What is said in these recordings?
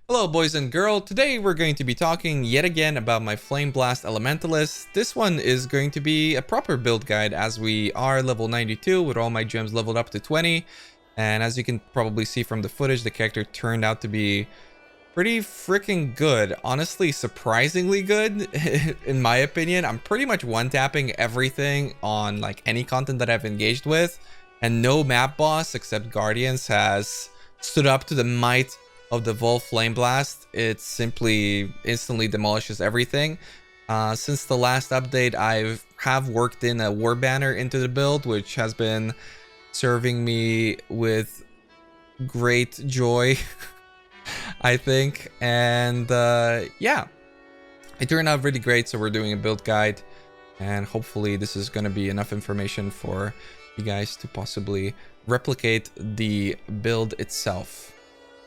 Hello boys and girls, today we're going to be talking yet again about my Flameblast Elementalist. This one is going to be a proper build guide as we are level 92 with all my gems leveled up to 20. And as you can probably see from the footage, the character turned out to be pretty freaking good. Honestly, surprisingly good in my opinion. I'm pretty much one-tapping everything on like any content that I've engaged with. And no map boss except Guardians has stood up to the might of the Vaal Flameblast. It simply instantly demolishes everything. Since the last update, I have worked in a war banner into the build, which has been serving me with great joy, I think. And yeah, it turned out really great. So we're doing a build guide, and hopefully this is going to be enough information for you guys to possibly replicate the build itself.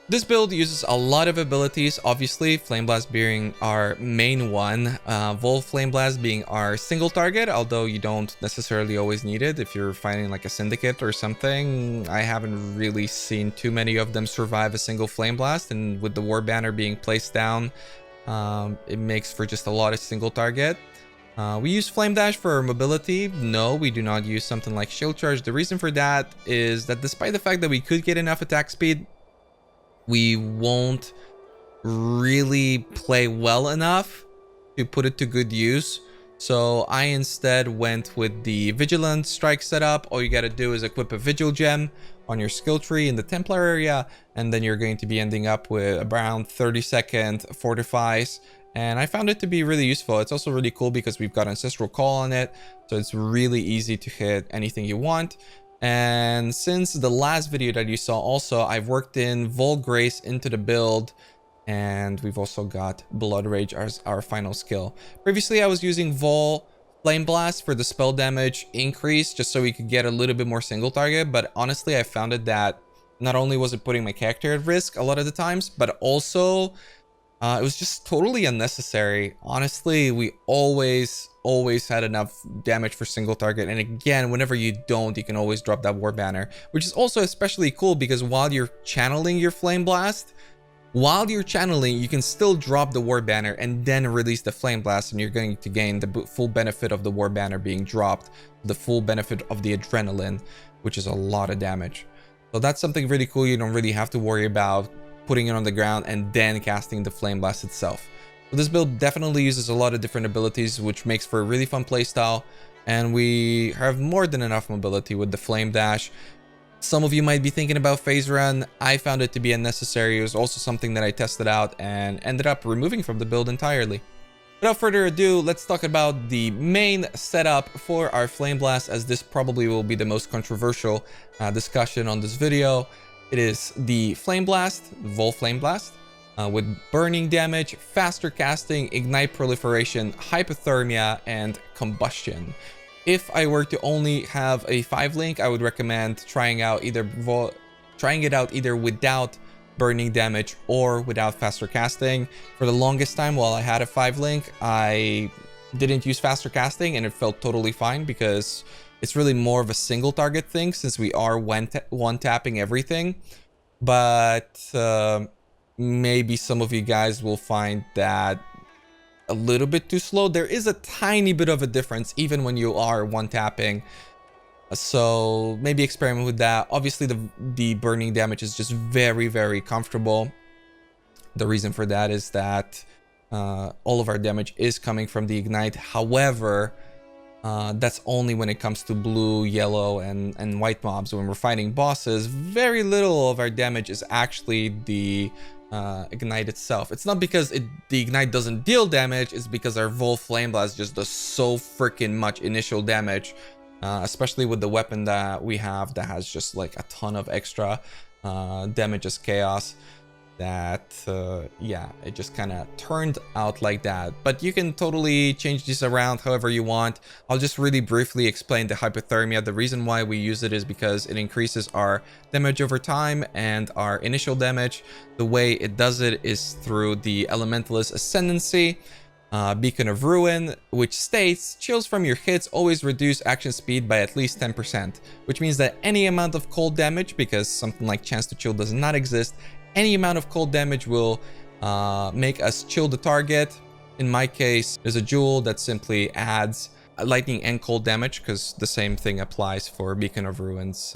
This build uses a lot of abilities, obviously, Flameblast being our main one, Vaal Flameblast being our single target, although you don't necessarily always need it if you're fighting like a syndicate or something. I haven't really seen too many of them survive a single Flameblast, and with the war banner being placed down, it makes for just a lot of single target. We use Flame Dash for mobility. No, we do not use something like Shield Charge. The reason for that is that despite the fact that we could get enough attack speed, we won't really play well enough to put it to good use. So I instead went with the Vigilant Strike setup. All you got to do is equip a Vigil gem on your skill tree in the Templar area, and then you're going to be ending up with around 30-second fortifies. And I found it to be really useful. It's also really cool because we've got Ancestral Call on it, so it's really easy to hit anything you want. And since the last video that you saw also, I've worked in Vaal Grace into the build, and we've also got Blood Rage as our final skill. Previously, I was using Vaal Flameblast for the spell damage increase, just so we could get a little bit more single target, but honestly, I found it that not only was it putting my character at risk a lot of the times, but also it was just totally unnecessary. Honestly, we always had enough damage for single target, and again, whenever you don't, you can always drop that war banner, which is also especially cool because while you're channeling your Flame Blast, you can still drop the war banner and then release the Flame Blast, and you're going to gain the full benefit of the war banner being dropped, the full benefit of the adrenaline, which is a lot of damage. So that's something really cool. You don't really have to worry about putting it on the ground and then casting the Flame Blast itself. So this build definitely uses a lot of different abilities, which makes for a really fun playstyle, and we have more than enough mobility with the Flame Dash. Some of you might be thinking about Phase Run. I found it to be unnecessary. It was also something that I tested out and ended up removing from the build entirely. Without further ado, let's talk about the main setup for our Flame Blast, as this probably will be the most controversial discussion on this video. It is the Flame Blast, Vaal Flameblast, with burning damage, faster casting, ignite proliferation, hypothermia, and combustion. If I were to only have a 5-link, I would recommend trying it out either without burning damage or without faster casting. For the longest time while I had a 5-link, I didn't use faster casting, and it felt totally fine because it's really more of a single target thing since we are one-tapping everything. But maybe some of you guys will find that a little bit too slow. There is a tiny bit of a difference even when you are one-tapping. So maybe experiment with that. Obviously, the burning damage is just very comfortable. The reason for that is that all of our damage is coming from the ignite. However, that's only when it comes to blue, yellow, and white mobs. When we're fighting bosses, very little of our damage is actually the ignite itself. It's not because the ignite doesn't deal damage, it's because our Vaal Flameblast just does so freaking much initial damage, especially with the weapon that we have that has just like a ton of extra damage as chaos. That yeah, it just kind of turned out like that. But you can totally change this around however you want. I'll just really briefly explain the hypothermia. The reason why we use it is because it increases our damage over time and our initial damage. The way it does it is through the Elementalist Ascendancy, Beacon of Ruin, which states chills from your hits always reduce action speed by at least 10%, which means that any amount of cold damage, because something like chance to chill does not exist, any amount of cold damage will make us chill the target. In my case, there's a jewel that simply adds lightning and cold damage, because the same thing applies for Beacon of Ruins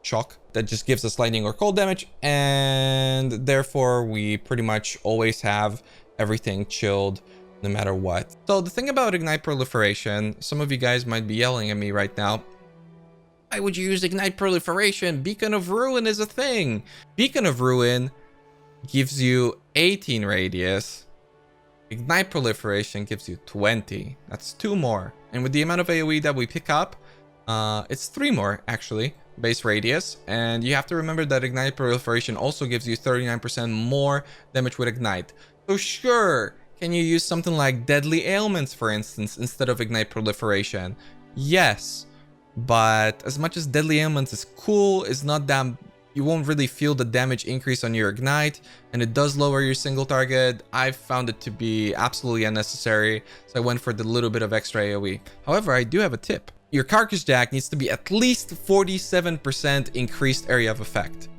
shock. That just gives us lightning or cold damage, and therefore we pretty much always have everything chilled no matter what. So the thing about Ignite Proliferation, some of you guys might be yelling at me right now, why would you use Ignite Proliferation? Beacon of Ruin is a thing. Beacon of Ruin gives you 18 radius. Ignite Proliferation gives you 20. That's 2 more. And with the amount of AoE that we pick up, it's 3 more actually, base radius. And you have to remember that Ignite Proliferation also gives you 39% more damage with Ignite. So sure, can you use something like Deadly Ailments, for instance, instead of Ignite Proliferation? Yes. But as much as Deadly Ailments is cool, it's not that, you won't really feel the damage increase on your Ignite, and it does lower your single target. I found it to be absolutely unnecessary, so I went for the little bit of extra AoE. However, I do have a tip. Your Carcass Jack needs to be at least 47% increased area of effect.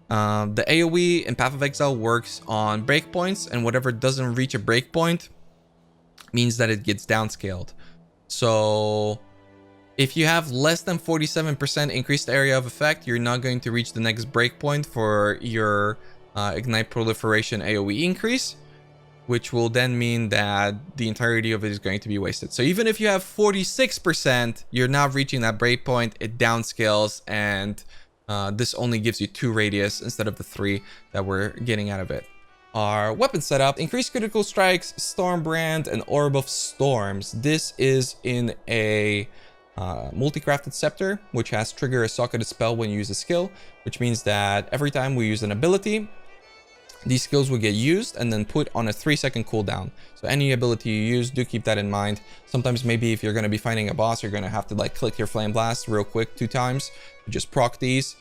The AoE in Path of Exile works on breakpoints, and whatever doesn't reach a breakpoint means that it gets downscaled. So if you have less than 47% increased area of effect, you're not going to reach the next breakpoint for your Ignite Proliferation AoE increase, which will then mean that the entirety of it is going to be wasted. So even if you have 46%, you're not reaching that breakpoint, it downscales, and this only gives you 2 radius instead of the 3 that we're getting out of it. Our weapon setup: increased critical strikes, Stormbrand, and Orb of Storms. This is in a multi-crafted scepter, which has trigger a socketed spell when you use a skill, which means that every time we use an ability, these skills will get used and then put on a 3-second cooldown. So any ability you use, do keep that in mind. Sometimes maybe if you're going to be fighting a boss, you're going to have to like click your Flameblast real quick 2 times, just proc these.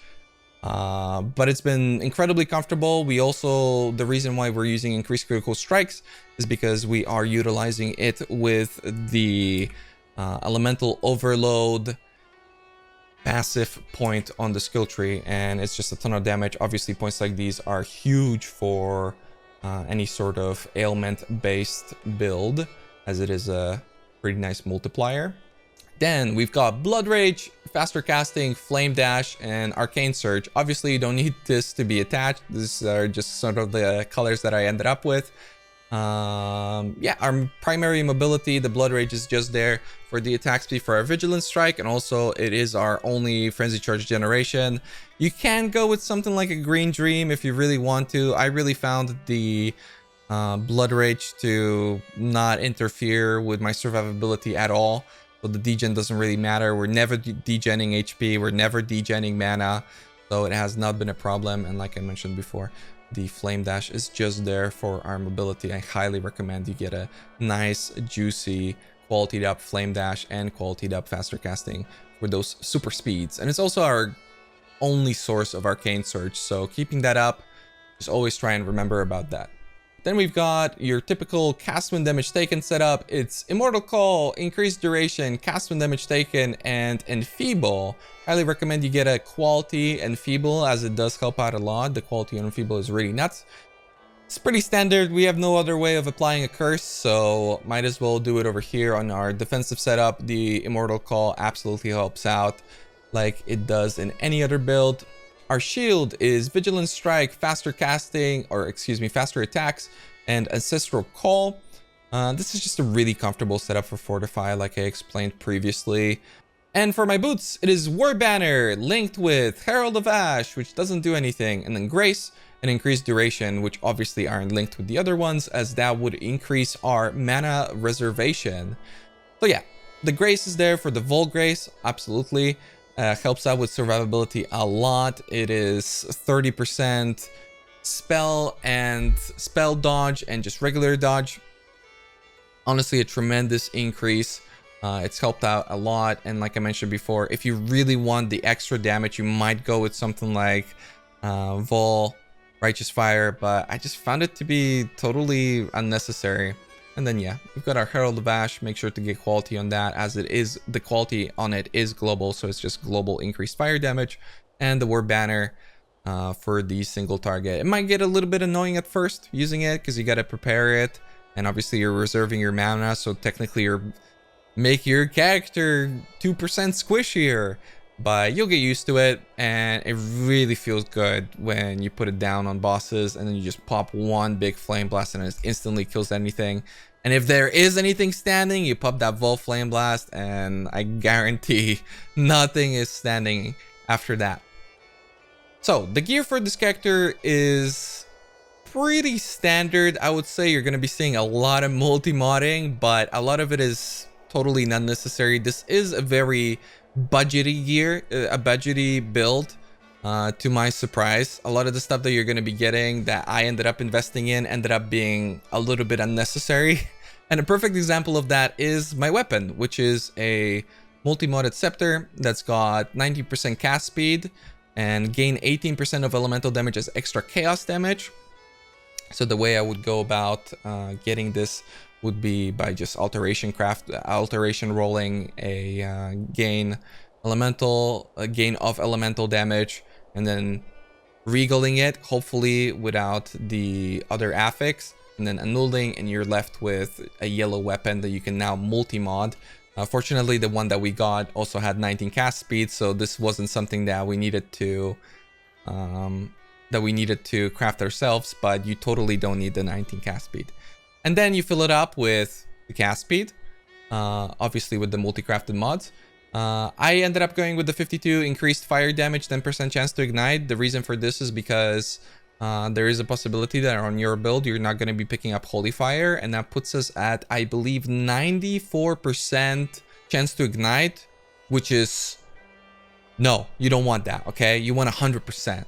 But it's been incredibly comfortable. We also, the reason why we're using increased critical strikes is because we are utilizing it with the elemental overload passive point on the skill tree, and it's just a ton of damage. Obviously points like these are huge for any sort of ailment based build, as it is a pretty nice multiplier. Then we've got Blood Rage, faster casting, Flame Dash, and Arcane Surge. Obviously you don't need this to be attached. These are just sort of the colors that I ended up with. Yeah, our primary mobility, the Blood Rage, is just there for the attack speed for our Vigilance Strike, and also it is our only Frenzy Charge generation. You can go with something like a Green Dream if you really want to. I really found the Blood Rage to not interfere with my survivability at all, so the degen doesn't really matter. We're never degenning HP, we're never degenning mana, so it has not been a problem. And like I mentioned before, the Flame Dash is just there for our mobility. I highly recommend you get a nice, juicy, qualityed up Flame Dash and qualityed up faster casting for those super speeds. And it's also our only source of Arcane Surge, so keeping that up, just always try and remember about that. Then we've got your typical cast when damage taken setup. It's Immortal Call, increased duration, cast when damage taken, and Enfeeble. Highly recommend you get a quality Enfeeble, as it does help out a lot. The quality on Enfeeble is really nuts. It's pretty standard. We have no other way of applying a curse, so might as well do it over here on our defensive setup. The Immortal Call absolutely helps out like it does in any other build. Our shield is Vigilance Strike, faster casting, or excuse me, faster attacks, and Ancestral Call. This is just a really comfortable setup for Fortify, like I explained previously. And for my boots, it is War Banner, linked with Herald of Ash, which doesn't do anything, and then Grace and increased duration, which obviously aren't linked with the other ones, as that would increase our mana reservation. So yeah, the Grace is there for the Vol Grace, absolutely. Helps out with survivability a lot. It is 30% spell and spell dodge and just regular dodge. Honestly, a tremendous increase. It's helped out a lot. And like I mentioned before, if you really want the extra damage, you might go with something like Vaal Righteous Fire, but I just found it to be totally unnecessary. And then yeah, we've got our Herald of Ash. Make sure to get quality on that, as it is, the quality on it is global, so it's just global increased fire damage. And the War Banner, for the single target. It might get a little bit annoying at first using it because you got to prepare it, and obviously you're reserving your mana, so technically you're making your character 2% squishier, but you'll get used to it, and it really feels good when you put it down on bosses and then you just pop one big flame blast and it instantly kills anything. And if there is anything standing, you pop that Vaal Flameblast and I guarantee nothing is standing after that. So the gear for this character is pretty standard. I would say you're going to be seeing a lot of multi-modding, but a lot of it is totally not necessary. This is a very budgety gear, a budgety build, to my surprise. A lot of the stuff that you're going to be getting that I ended up investing in ended up being a little bit unnecessary. And a perfect example of that is my weapon, which is a multi-modded scepter that's got 90% cast speed and gain 18% of elemental damage as extra chaos damage. So the way I would go about getting this would be by just alteration rolling a gain of elemental damage, and then regaling it, hopefully without the other affix, and then annulling, and you're left with a yellow weapon that you can now multi-mod. Fortunately, the one that we got also had 19 cast speed, so this wasn't something that we needed to craft ourselves, but you totally don't need the 19 cast speed. And then you fill it up with the cast speed, obviously with the multi-crafted mods. I ended up going with the 52 increased fire damage, 10% chance to ignite. The reason for this is because there is a possibility that on your build you're not going to be picking up Holy Fire, and that puts us at, I believe, 94% chance to ignite, which is, no, you don't want that, okay? You want 100%.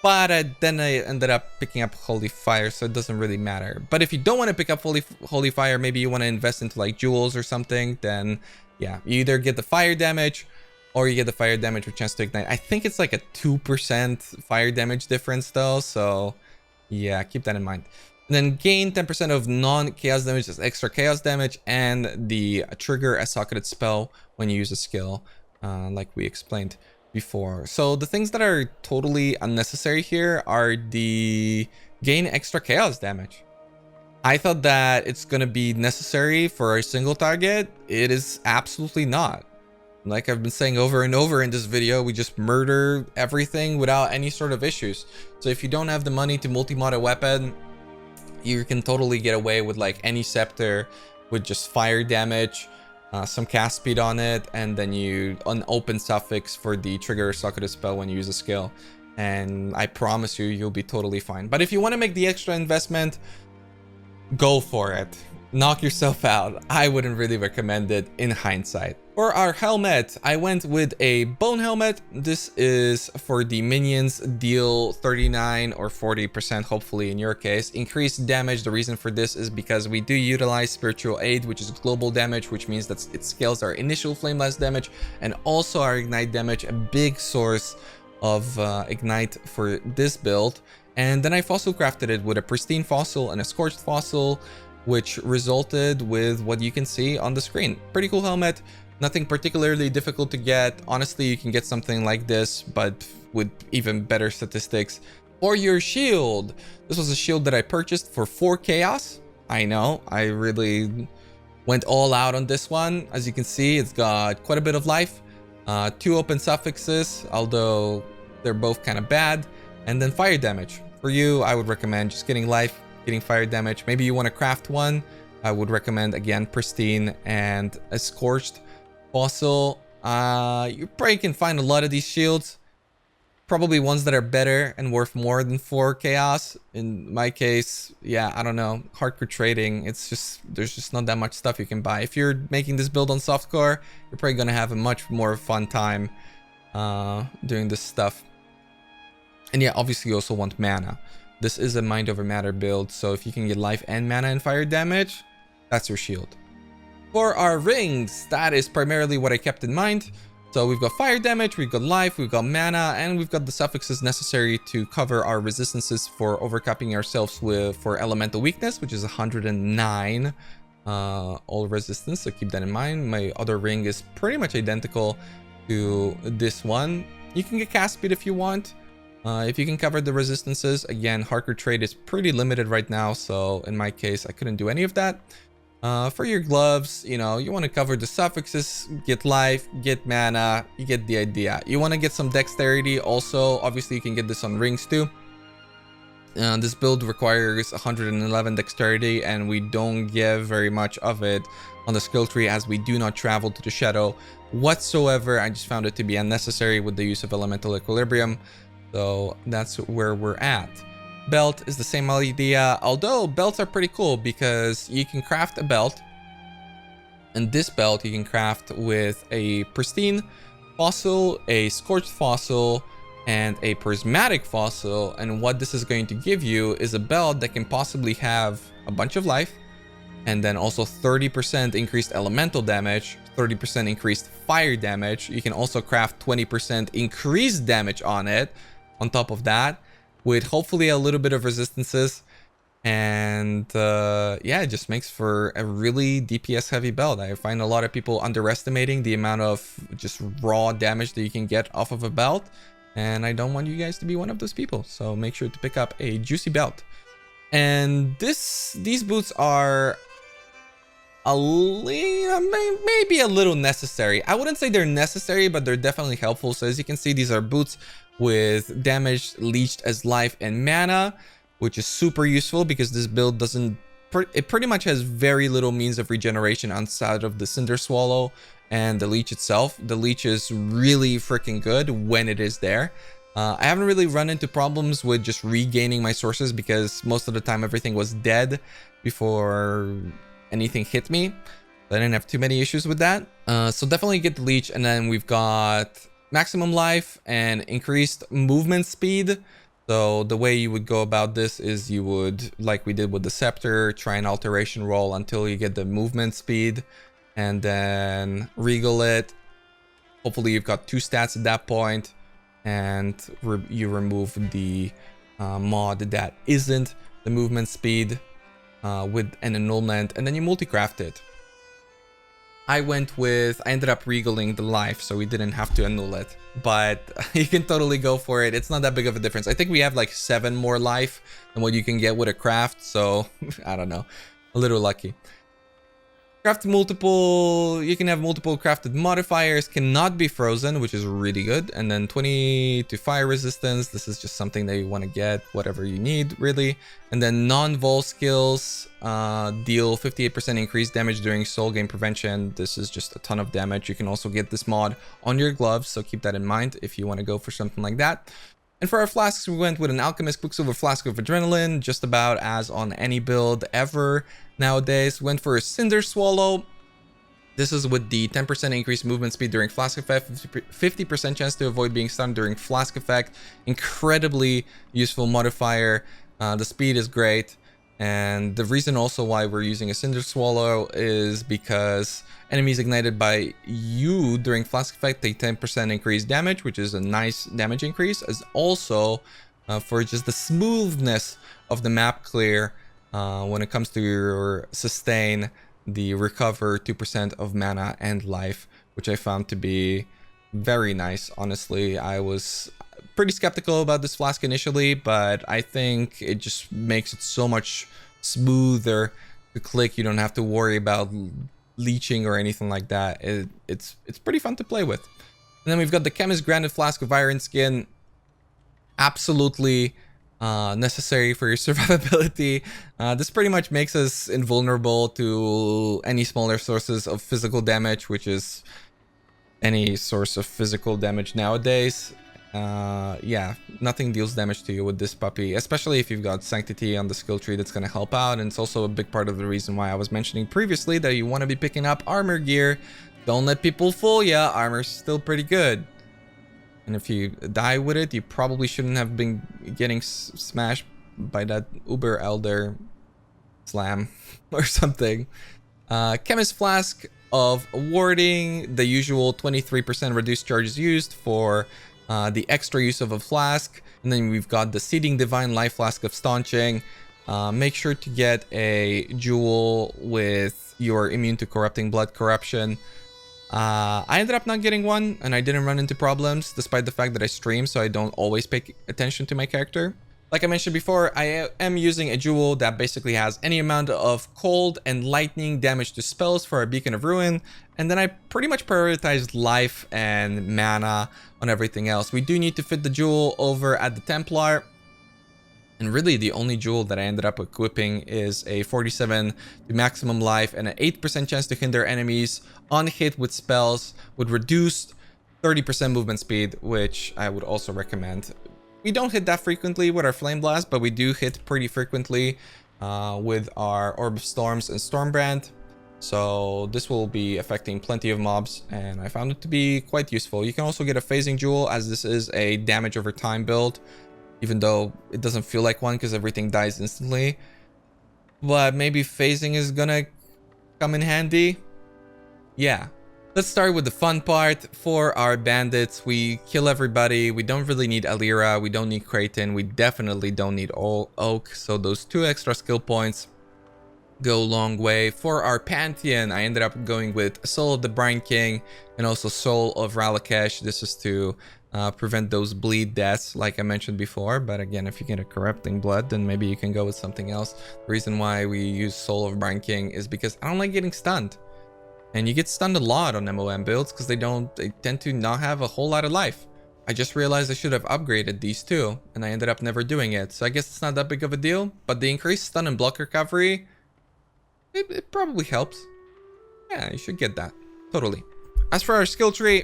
But then I ended up picking up Holy Fire, so it doesn't really matter. But if you don't want to pick up Holy Fire, maybe you want to invest into like jewels or something, then yeah, you either get the fire damage or you get the fire damage with chance to ignite. I think it's like a 2% fire damage difference though, so yeah, keep that in mind. And then gain 10% of non-chaos damage as extra chaos damage, and the trigger a socketed spell when you use a skill, like we explained before. So the things that are totally unnecessary here are the gain extra chaos damage. I thought that it's gonna be necessary for a single target. It is absolutely not. Like I've been saying over and over in this video, we just murder everything without any sort of issues. So if you don't have the money to multi-mod a weapon, you can totally get away with like any scepter with just fire damage, some cast speed on it, and then you an open suffix for the trigger socketed spell when you use a skill, and I promise you, you'll be totally fine. But if you want to make the extra investment, go for it. Knock yourself out. I wouldn't really recommend it in hindsight. For our helmet, I went with a bone helmet. This is for the minions, deal 39 or 40%, hopefully in your case, increased damage. The reason for this is because we do utilize spiritual aid, which is global damage, which means that it scales our initial flameblast damage and also our ignite damage, a big source of ignite for this build. And then I fossil crafted it with a pristine fossil and a scorched fossil, which resulted with what you can see on the screen. Pretty cool helmet, nothing particularly difficult to get. Honestly, you can get something like this, but with even better statistics. For your shield, this was a shield that I purchased for 4 chaos. I know, I really went all out on this one. As you can see, it's got quite a bit of life, 2 open suffixes, although they're both kind of bad, and then fire damage. For you, I would recommend just getting life, getting fire damage. Maybe you want to craft one. I would recommend, again, pristine and a scorched fossil. You probably can find a lot of these shields, probably ones that are better and worth more than 4 chaos. In my case, yeah, I don't know, hardcore trading, it's just, there's just not that much stuff you can buy. If you're making this build on softcore, you're probably gonna have a much more fun time doing this stuff. And yeah, obviously you also want mana. This is a mind over matter build, so if you can get life and mana and fire damage, that's your shield. For our rings, that is primarily what I kept in mind. So we've got fire damage, we've got life, we've got mana, and we've got the suffixes necessary to cover our resistances for overcapping ourselves for elemental weakness, which is 109 all resistance, so keep that in mind. My other ring is pretty much identical to this one. You can get cast speed if you want. If you can cover the resistances, again, Harker trade is pretty limited right now, so in my case, I couldn't do any of that. For your gloves, you know, you want to cover the suffixes, get life, get mana, you get the idea. You want to get some dexterity also. Obviously, you can get this on rings too. This build requires 111 dexterity, and we don't give very much of it on the skill tree as we do not travel to the shadow whatsoever. I just found it to be unnecessary with the use of elemental equilibrium, so that's where we're at. Belt is the same idea, although belts are pretty cool because you can craft a belt, and this belt you can craft with a pristine fossil, a scorched fossil, and a prismatic fossil. And what this is going to give you is a belt that can possibly have a bunch of life, and then also 30% increased elemental damage, 30% increased fire damage. You can also craft 20% increased damage on it on top of that, with hopefully a little bit of resistances. And yeah, it just makes for a really DPS heavy belt. I find a lot of people underestimating the amount of just raw damage that you can get off of a belt, and I don't want you guys to be one of those people, so make sure to pick up a juicy belt. And these boots are maybe a little necessary. I wouldn't say they're necessary, but they're definitely helpful. So as you can see, these are boots with damage leached as life and mana, which is super useful because this build doesn't, it pretty much has very little means of regeneration outside of the Cinder Swallow and the leech itself. The leech is really freaking good when it is there. I haven't really run into problems with just regaining my sources because most of the time everything was dead before anything hit me. I didn't have too many issues with that. So definitely get the leech, and then we've got maximum life and increased movement speed. So the way you would go about this is you would, like we did with the scepter, try an alteration roll until you get the movement speed, and then regal it. Hopefully you've got 2 stats at that point, and you remove the mod that isn't the movement speed with an annulment, and then you multi-craft it. I ended up regaling the life, so we didn't have to annul it, but you can totally go for it. It's not that big of a difference. I think we have like 7 more life than what you can get with a craft, so I don't know, a little lucky. Craft multiple, you can have multiple crafted modifiers, cannot be frozen, which is really good. And then 20 to fire resistance. This is just something that you want to get, whatever you need, really. And then non-vol skills deal 58% increased damage during soul gain prevention. This is just a ton of damage. You can also get this mod on your gloves, so keep that in mind if you want to go for something like that. And for our flasks, we went with an Alchemist Quicksilver Flask of Adrenaline, just about as on any build ever nowadays. Went for a Cinder Swallow. This is with the 10% increased movement speed during Flask Effect, 50% chance to avoid being stunned during Flask Effect. Incredibly useful modifier. The speed is great. And the reason also why we're using a Cinder Swallow is because enemies ignited by you during Flask Effect take 10% increased damage, which is a nice damage increase, as also for just the smoothness of the map clear when it comes to your sustain, the recover 2% of mana and life, which I found to be very nice. Honestly, I was pretty skeptical about this flask initially, but I think it just makes it so much smoother to click. You don't have to worry about leeching or anything like that. It's pretty fun to play with. And then we've got the Chemist Granted Flask of Iron Skin. Absolutely necessary for your survivability. This pretty much makes us invulnerable to any smaller sources of physical damage, which is any source of physical damage nowadays. Yeah, nothing deals damage to you with this puppy, especially if you've got Sanctity on the skill tree. That's going to help out, and it's also a big part of the reason why I was mentioning previously that you want to be picking up armor gear. Don't let people fool ya. Armor's still pretty good, and if you die with it, you probably shouldn't have been getting smashed by that Uber Elder slam or something. Chemist Flask of Warding, the usual 23% reduced charges used for the extra use of a flask. And then we've got the Seeding Divine Life Flask of Staunching. Make sure to get a jewel with your immune to corrupting blood corruption. I ended up not getting one, and I didn't run into problems despite the fact that I stream, so I don't always pay attention to my character. Like I mentioned before, I am using a jewel that basically has any amount of cold and lightning damage to spells for a Beacon of Ruin, and then I pretty much prioritized life and mana on everything else. We do need to fit the jewel over at the Templar, and really the only jewel that I ended up equipping is a 47 to maximum life and an 8% chance to hinder enemies on hit with spells with reduced 30% movement speed, which I would also recommend. We don't hit that frequently with our Flameblast, but we do hit pretty frequently with our Orb of Storms and Stormbrand. So this will be affecting plenty of mobs, and I found it to be quite useful. You can also get a phasing jewel, as this is a damage over time build, even though it doesn't feel like one because everything dies instantly. But maybe phasing is gonna come in handy. Yeah. Let's start with the fun part. For our bandits, we kill everybody. We don't really need Alira. We don't need Kraton. We definitely don't need all Oak. So those 2 extra skill points go a long way. For our pantheon, I ended up going with Soul of the Brine King and also Soul of Ralakesh. This is to prevent those bleed deaths like I mentioned before. But again, if you get a corrupting blood, then maybe you can go with something else. The reason why we use Soul of Brine King is because I don't like getting stunned. And you get stunned a lot on MOM builds because they tend to not have a whole lot of life. I just realized I should have upgraded these two, and I ended up never doing it. So I guess it's not that big of a deal, but the increased stun and block recovery, it probably helps. Yeah, you should get that. Totally. As for our skill tree,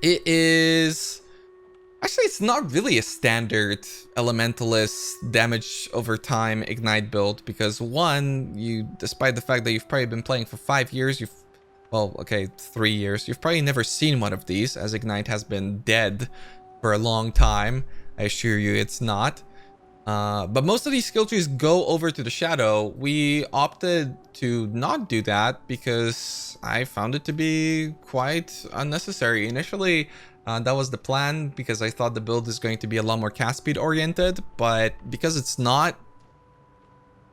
it is... Actually, it's not really a standard Elementalist damage over time Ignite build, because one, despite the fact that you've probably been playing for 5 years, well, okay, 3 years, you've probably never seen one of these, as Ignite has been dead for a long time. I assure you it's not. But most of these skill trees go over to the Shadow. We opted to not do that because I found it to be quite unnecessary. Initially, that was the plan because I thought the build is going to be a lot more cast speed oriented, but because it's not,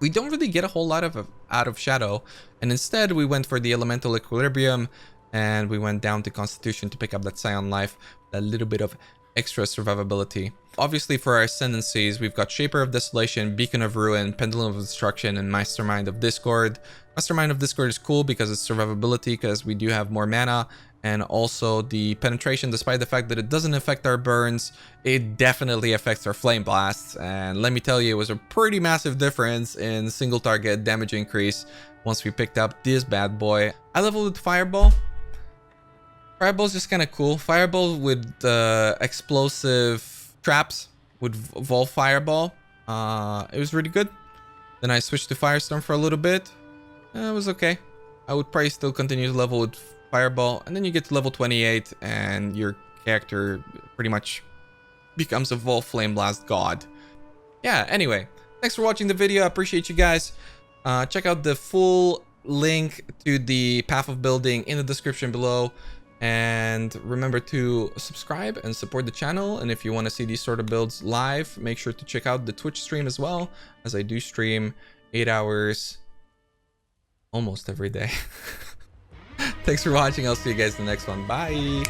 we don't really get a whole lot out of Shadow, and instead we went for the Elemental Equilibrium, and we went down to Constitution to pick up that Scion Life, a little bit of extra survivability. Obviously, for our ascendancies, we've got Shaper of Desolation, Beacon of Ruin, Pendulum of Destruction, and Mastermind of Discord. Mastermind of Discord is cool because it's survivability, because we do have more mana, and also the penetration, despite the fact that it doesn't affect our burns, it definitely affects our flame blasts. And let me tell you, it was a pretty massive difference in single target damage increase once we picked up this bad boy. I leveled with Fireball. Fireball's just kind of cool. Fireball with explosive traps with Vaal Fireball. It was really good. Then I switched to Firestorm for a little bit. It was okay. I would probably still continue to level with Fireball, and then you get to level 28 and your character pretty much becomes a Vaal Flameblast god. Yeah, anyway, thanks for watching the video. I appreciate you guys. Check out the full link to the Path of Building in the description below, and remember to subscribe and support the channel. And if you want to see these sort of builds live, make sure to check out the Twitch stream as well, as I do stream 8 hours almost every day. Thanks for watching. I'll see you guys in the next one. Bye.